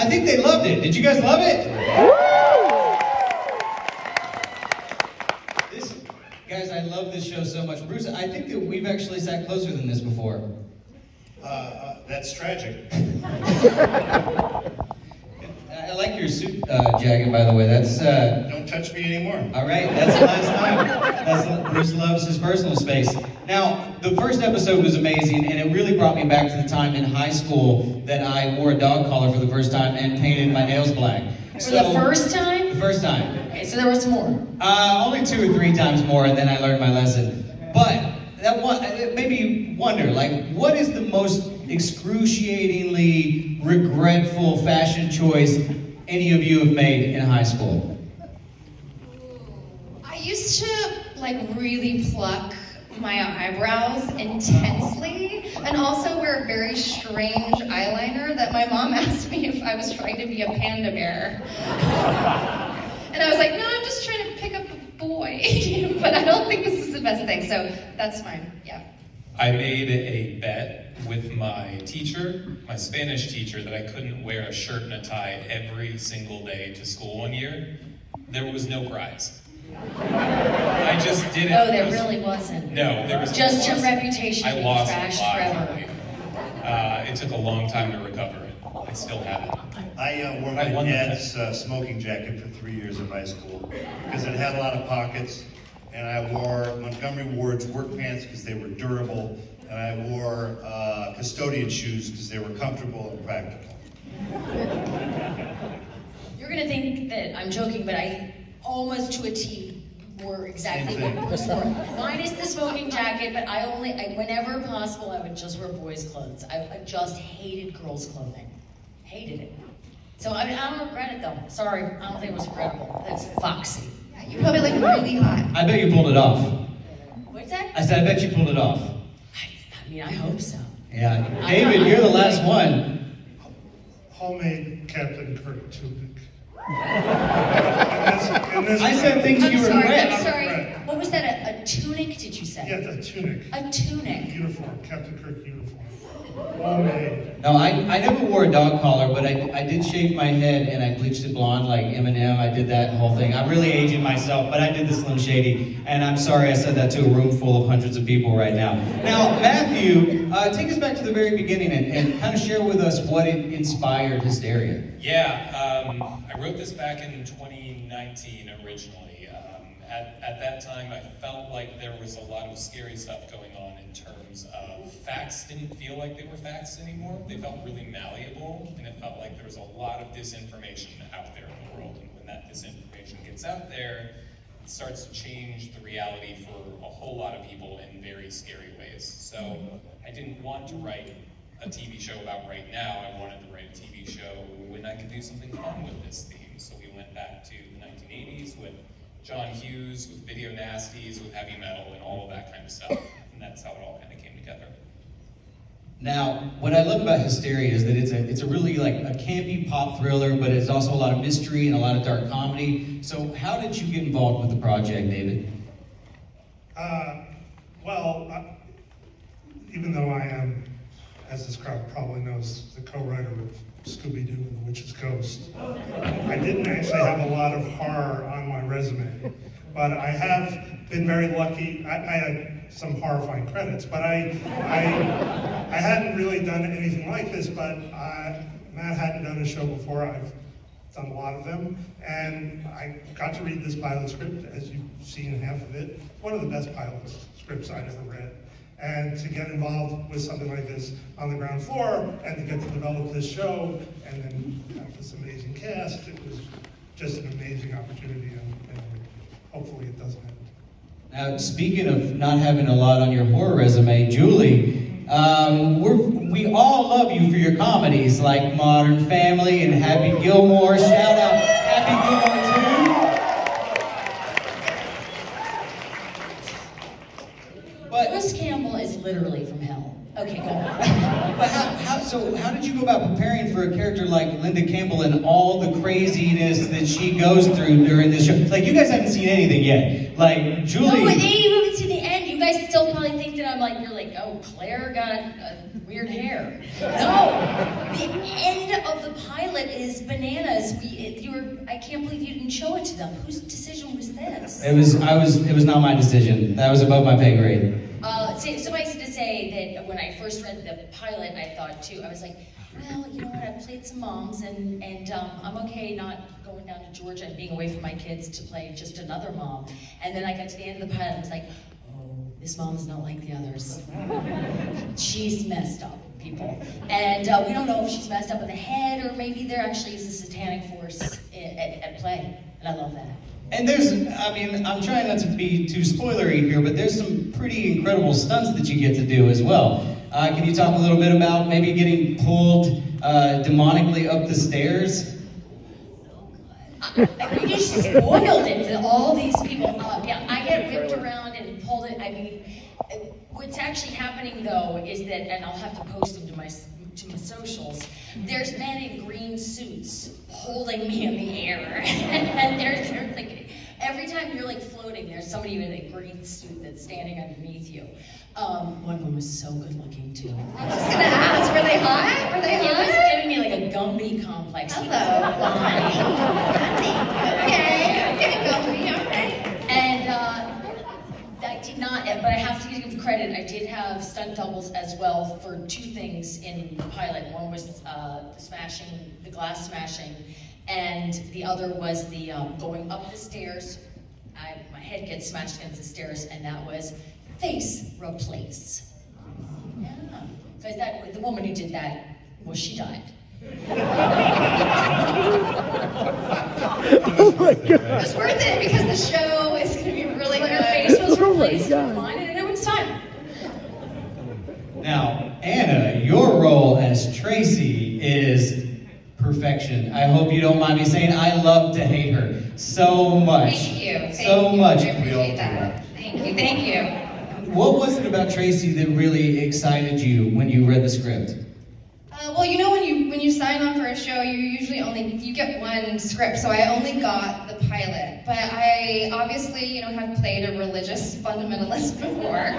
I think they loved it. Did you guys love it? Guys, I love this show so much. Bruce, I think that we've actually sat closer than this before. That's tragic. I like your suit jacket, by the way. That's Don't touch me anymore. all right. That's the last time. Bruce loves his personal space. Now, the first episode was amazing, and it really brought me back to the time in high school that I wore a dog collar for the first time and painted my nails black. For the first time? The first time. Okay, so there was more. Only 2 or 3 times more, and then I learned my lesson. But that one, it made me wonder, like, what is the most excruciatingly regretful fashion choice any of you have made in high school? I used to, like, really pluck my eyebrows intensely, and also wear a very strange eyeliner that my mom asked me if I was trying to be a panda bear. And I was like, no, I'm just trying to pick up a boy. But I don't think this is the best thing, so that's fine, yeah. I made a bet with my teacher, my Spanish teacher, that I couldn't wear a shirt and a tie every single day to school one year. There was no prize. I just did it. No, there really wasn't. No, there was just your reputation being trashed forever. It took a long time to recover it. I still have it. I wore my dad's smoking jacket for 3 years in high school because it had a lot of pockets, and I wore Montgomery Ward's work pants because they were durable, and I wore custodian shoes because they were comfortable and practical. You're gonna think that I'm joking, but I almost to a T wore exactly what Bruce wore. Minus the smoking jacket, but I whenever possible, I would just wear boys' clothes. I just hated girls' clothing. Hated it. So I mean, I don't regret it though. Sorry, I don't think it was regrettable. It's foxy. Yeah, you probably look really hot. I bet you pulled it off. What's that? I said, I bet you pulled it off. I mean, I hope so. Yeah. David, you're the last one. Homemade Captain Kirk tunic. I said things you regret. I'm sorry. What was that? A tunic, did you say? Yeah, a tunic. A tunic. Uniform, Captain Kirk uniform. Homemade. No, I never wore a dog collar, but I did shave my head and I bleached it blonde like Eminem. I did that whole thing. I'm really aging myself, but I did the Slim Shady, and I'm sorry I said that to a room full of hundreds of people right now. Now, Matthew, take us back to the very beginning and kind of share with us what inspired Hysteria. Yeah, I wrote this back in 2019 originally. At that time, I felt like there was a lot of scary stuff going on in terms of facts didn't feel like they were facts anymore. They felt really malleable, and it felt like there was a lot of disinformation out there in the world. And when that disinformation gets out there, it starts to change the reality for a whole lot of people in very scary ways. So I didn't want to write a TV show about right now. I wanted to write a TV show when I could do something fun with this theme. So we went back to the 1980s with John Hughes, with video nasties, with heavy metal, and all of that kind of stuff. And that's how it all kind of came together. Now, what I love about Hysteria is that it's a really like a campy pop thriller, but it's also a lot of mystery and a lot of dark comedy. So how did you get involved with the project, David? Even though I am, as this crowd probably knows, the co-writer of Scooby-Doo and the Witch's Ghost, I didn't actually have a lot of horror on my resume, but I have been very lucky. I had some horrifying credits, but I hadn't really done anything like this, but Matt hadn't done a show before. I've done a lot of them, and I got to read this pilot script, as you've seen half of it. One of the best pilot scripts I'd ever read. And to get involved with something like this on the ground floor, and to get to develop this show, and then have this amazing cast, it was just an amazing opportunity, and hopefully it doesn't end. Now, speaking of not having a lot on your horror resume, Julie, we all love you for your comedies like Modern Family and Happy Gilmore. Shout out Happy Gilmore 2. But Bruce Campbell is literally from hell. Okay, go on. But how did you go about preparing for a character like Linda Campbell and all the craziness that she goes through during this show? Like, you guys haven't seen anything yet. Like, Julie... No, you haven't seen the end. You guys still probably think that I'm like, you're like, oh, Claire got weird hair. No, the end of the pilot is bananas. I can't believe you didn't show it to them. Whose decision was this? It was not my decision. That was above my pay grade. Suffice it to say that when I first read the pilot, I thought too, I was like, well, you know what, I've played some moms, and I'm okay not going down to Georgia and being away from my kids to play just another mom. And then I got to the end of the pilot and was like, oh, this mom's not like the others. She's messed up, people. And we don't know if she's messed up in the head, or maybe there actually is a satanic force at play. And I love that. And I'm trying not to be too spoilery here, but there's some pretty incredible stunts that you get to do as well. Can you talk a little bit about maybe getting pulled demonically up the stairs? You just spoiled it for all these people. Yeah, I get whipped around and pulled it. I mean, what's actually happening though is that, and I'll have to post them to my socials, there's men in green suits holding me in the air. And they're like, every time you're like floating, there's somebody in a green suit that's standing underneath you. One of them was so good looking too. I was gonna ask, were they hot? Were they hot? It was giving me like a Gumby complex. Hello. Okay, Gumby, alright. And I did not, but I have to give credit, I did have stunt doubles as well for two things in the pilot. One was the glass smashing, and the other was the going up the stairs. My head gets smashed against the stairs, and that was face replace. Yeah, because the woman who did that, well, she died. Oh my God. It was worth it because the show is going to be really good. Her face was replaced. Oh my God. Mine, and it was time. Now, Anna, your role as Tracy is perfection. I hope you don't mind me saying I love to hate her so much. Thank you. So much. I appreciate that. Thank you. What was it about Tracy that really excited you when you read the script? Well, you know, when you sign on for a show, you get one script, so I only got the pilot. But I obviously, have played a religious fundamentalist before.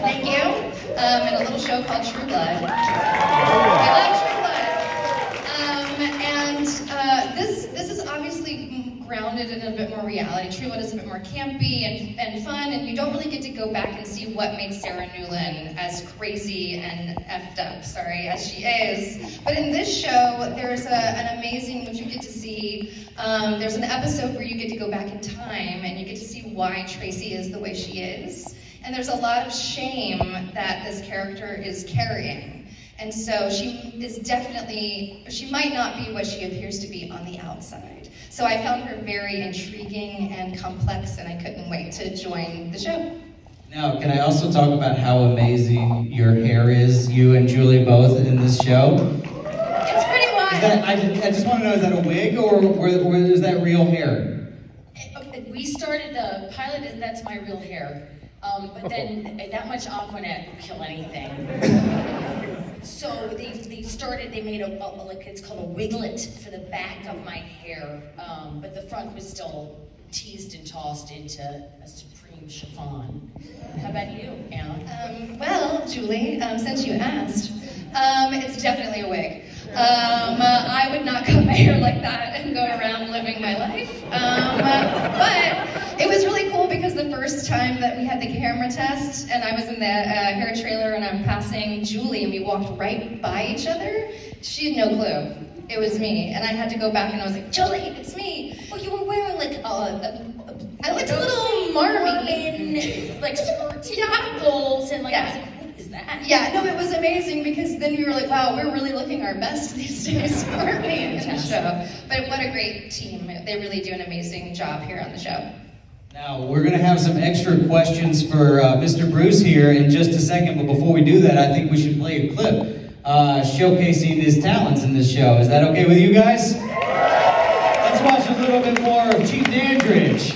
Thank you. In a little show called True Blood. I love True Blood. And this is obviously grounded in a bit more reality. True Blood is a bit more campy and fun, and you don't really get to go back and see what made Sarah Newland as crazy and effed up, as she is. But in this show, there's an amazing, which you get to see, there's an episode where you get to go back in time, and you get to see why Tracy is the way she is. And there's a lot of shame that this character is carrying. And so she might not be what she appears to be on the outside. So I found her very intriguing and complex, and I couldn't wait to join the show. Now, can I also talk about how amazing your hair is, you and Julie both, in this show? It's pretty wild. I just want to know, is that a wig, or is that real hair? We started the pilot, and that's my real hair. But then that much Aquanet would kill anything. So they made it's called a wiglet for the back of my hair, but the front was still teased and tossed into a supreme chiffon. How about you, Anna? Well, Julie, since you asked, it's definitely a wig. I would not cut my hair like that and go around living my life. But it was really cool because the first time that we had the camera test and I was in the hair trailer and I'm passing Julie and we walked right by each other, she had no clue. It was me. And I had to go back and I was like, Julie, it's me. Well, you were wearing like I looked a little mermaid. Like skirts, goals, and like, I was like, what is that? Yeah, no, it was amazing because then you were like, wow, we're really looking our best these days, aren't we, in the show? But what a great team. They really do an amazing job here on the show. Now, we're going to have some extra questions for Mr. Bruce here in just a second, but before we do that, I think we should play a clip showcasing his talents in this show. Is that okay with you guys? Let's watch a little bit more of Chief Dandridge.